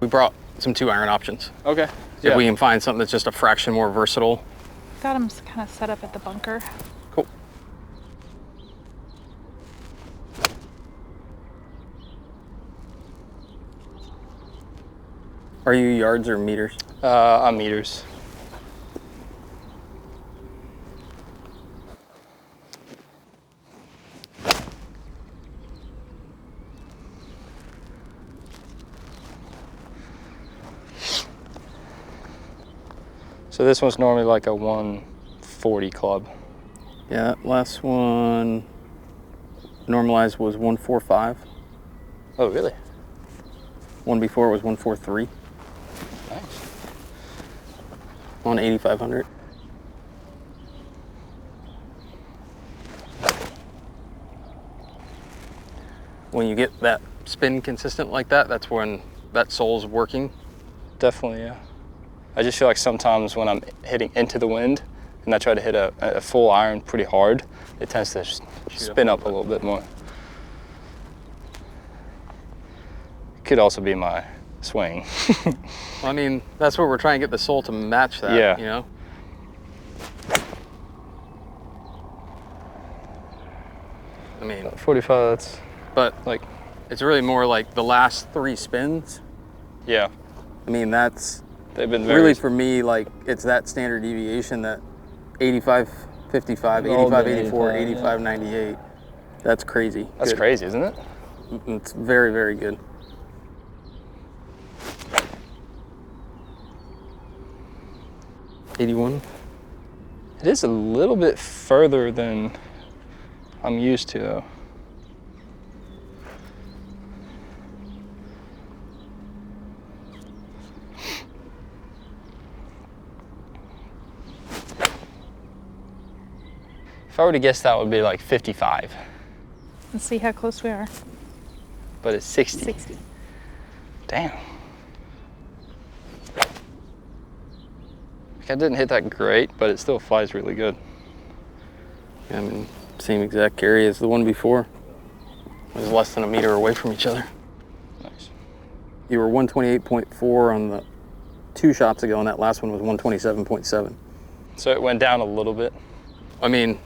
We brought some 2-iron options. Okay. If we can find something that's just a fraction more versatile. Got them kind of set up at the bunker. Cool. Are you yards or meters? I'm meters. So this one's normally like a 140 club. Yeah, that last one normalized was 145. Oh, really? One before was 143 Nice. on 8500. When you get that spin consistent like that, that's when that sole's working. Definitely, yeah. I just feel like sometimes when I'm hitting into the wind and I try to hit a full iron pretty hard, it tends to spin up a little bit more. Could also be my swing. I mean, that's what we're trying to get the sole to match that, Yeah. you know? I mean, 45, that's but like, it's really more like the last 3 spins. yeah. I mean, that's They've been very... really for me, like, it's that standard deviation, that 85, 55, All 85, been 84, 85, 85, 98. That's crazy. That's good. crazy, isn't it? It's very, very good. $81. It is a little bit further than I'm used to, though. If I were to guess, that would be like 55, Let's see how close we are. but it's 60. 60. Damn. Like, I didn't hit that great, but it still flies really good. Yeah, I mean, same exact area as the one before. It was less than a meter away from each other. Nice. You were 128.4 on the 2 shots ago, and that last one was 127.7. So it went down a little bit. I mean,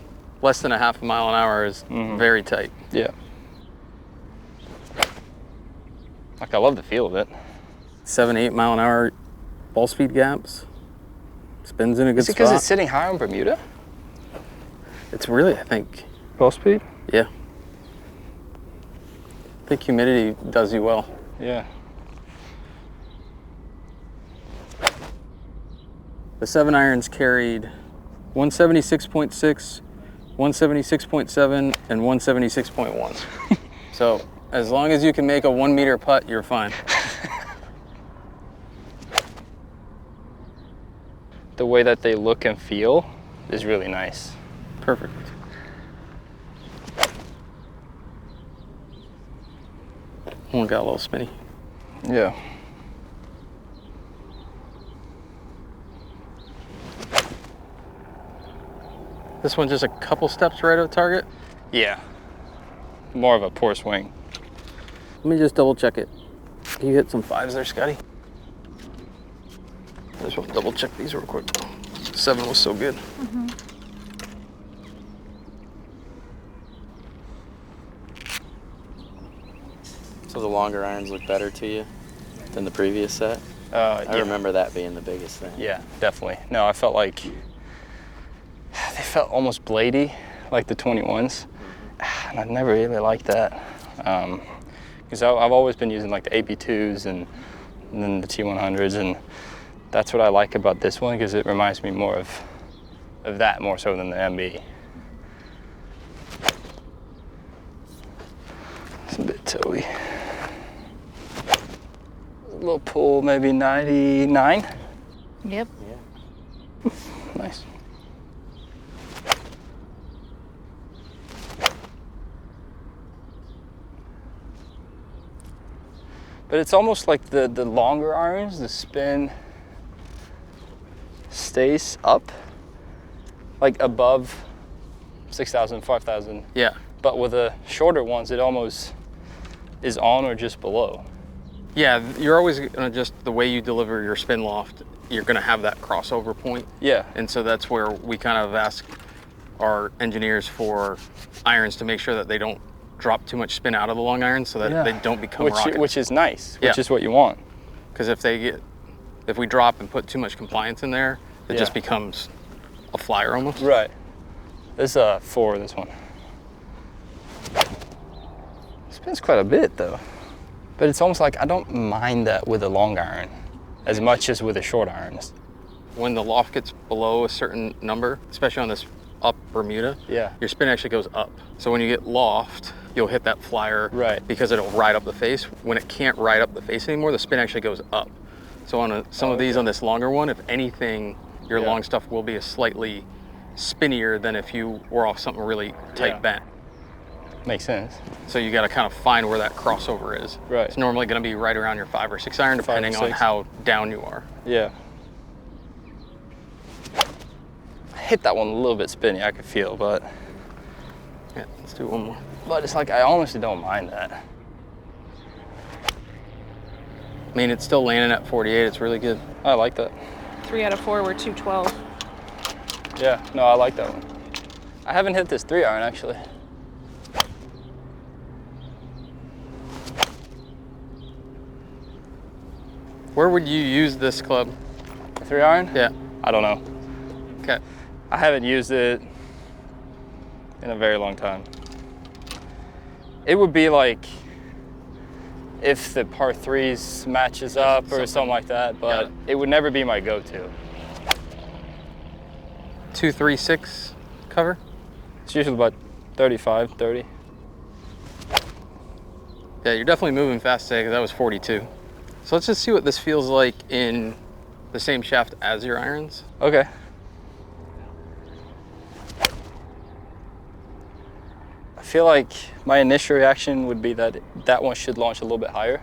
less than a half a mile an hour is very tight. Yeah. Like, I love the feel of it. 7, 8 mile an hour ball speed gaps. Spins in a good Is it because spot. it's sitting high on Bermuda? It's really, I think, Ball speed? yeah. I think humidity does you well. Yeah. The 7 irons carried 176.6, 176.7, and 176.1. So as long as you can make a 1 meter putt, you're fine. The way that they look and feel is really nice. Perfect. One got a little spinny. Yeah. This one just a couple steps right of target. Yeah. More of a poor swing. Let me just double check it. You hit some 5s there, Scotty. I just want to double check these real quick. 7 was so good. So the longer irons look better to you than the previous set? Yeah. I remember that being the biggest thing. Yeah, definitely. No, I felt like they felt almost bladey, like the 21s. And I've never really liked that. Because I've always been using like the AP2s and then the T100s, and that's what I like about this one, because it reminds me more of that more so than the MB. It's a bit toey. A little pull, maybe 99. Yep. Yeah. Nice. But it's almost like the longer irons, the spin stays up, like above 6,000, 5,000. Yeah. But with the shorter ones, it almost is on or just below. Yeah, you're always gonna just, the way you deliver your spin loft, you're gonna have that crossover point. Yeah. And so that's where we kind of ask our engineers for irons to make sure that they don't drop too much spin out of the long irons so that they don't become rockets. Which is nice, which is what you want. Because if we drop and put too much compliance in there, it just becomes a flyer almost. Right. This 4, this one. Spins quite a bit though. But it's almost like I don't mind that with a long iron as much as with a short iron. When the loft gets below a certain number, especially on this up Bermuda, your spin actually goes up. So when you get loft, you'll hit that flyer because it'll ride up the face. When it can't ride up the face anymore, the spin actually goes up. So on some of these, on this longer one, if anything, your long stuff will be a slightly spinnier than if you were off something really tight bent. Makes sense. So you got to kind of find where that crossover is. Right. It's normally going to be right around your 5 or 6 iron, depending on how down you are. Yeah. I hit that one a little bit spinny, I could feel, but. Yeah, let's do one more. But it's like, I honestly don't mind that. I mean, it's still landing at 48. It's really good. I like that. 3 out of 4 were 212. Yeah, no, I like that one. I haven't hit this 3 iron actually. Where would you use this club? The 3 iron? Yeah. I don't know. Okay. I haven't used it in a very long time. It would be like if the par 3s matches up or something like that, but it would never be my go-to. 236 cover? It's usually about 35, 30. Yeah, you're definitely moving fast today because that was 42. So let's just see what this feels like in the same shaft as your irons. Okay. I feel like my initial reaction would be that that one should launch a little bit higher.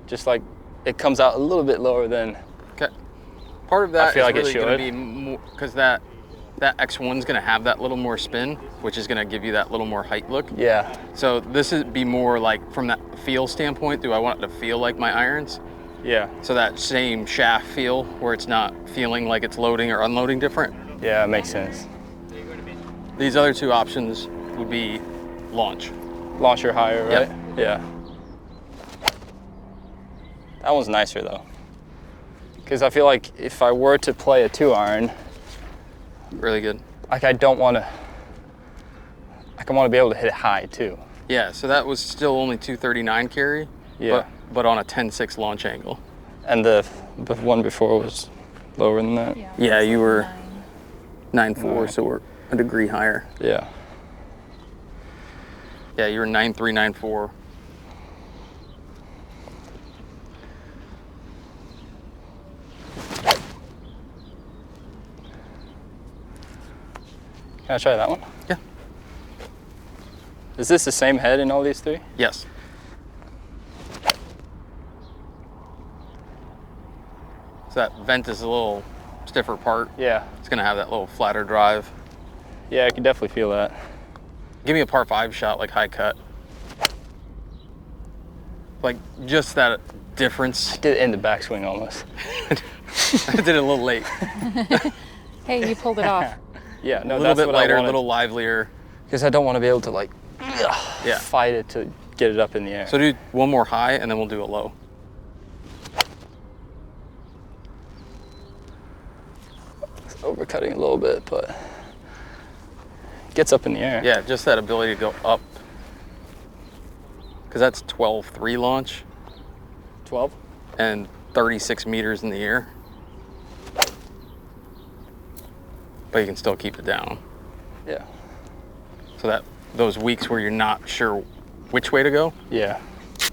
Just like it comes out a little bit lower than. Okay. Part of that I feel is like really it going to should. be more, because that X1's going to have that little more spin, which is going to give you that little more height look. Yeah. So this would be more like from that feel standpoint, do I want it to feel like my irons? Yeah. So that same shaft feel where it's not feeling like it's loading or unloading different. Yeah, it makes sense. These other 2 options would be launch. Launch or higher, right? Yep. Yeah. That one's nicer though. Because I feel like if I were to play a 2 iron, Really good. like I want to be able to hit it high too. Yeah, so that was still only 239 carry, but on a 10-6 launch angle. And the one before was lower than that. Yeah, you were 9.4, so we're a degree higher. Yeah. Yeah, you were 9.3, 9.4. Can I try that one? Yeah. Is this the same head in all these 3? Yes. So that vent is a little stiffer part. Yeah. It's gonna have that little flatter drive. Yeah, I can definitely feel that. Give me a par 5 shot, like high cut. Like just that difference. I did it in the backswing almost. I did it a little late. Hey, you pulled it off. Yeah, no, A little that's bit what lighter, I a wanted. little livelier. Because I don't want to be able to like Yeah. fight it to get it up in the air. So do one more high and then we'll do a low. It's overcutting a little bit, but it gets up in the air. Yeah, just that ability to go up. Because that's 12.3 launch 12? and 36 meters in the air. But you can still keep it down. Yeah. So that those weeks where you're not sure which way to go, Yeah.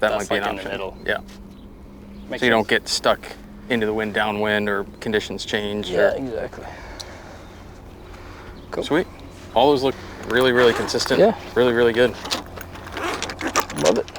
that That's might be like an in the option. middle. Yeah. Makes So you don't sense. get stuck into the wind, downwind, or conditions change. Yeah, exactly. Cool. Sweet. All those look really, really consistent. Yeah. Really, really good. Love it.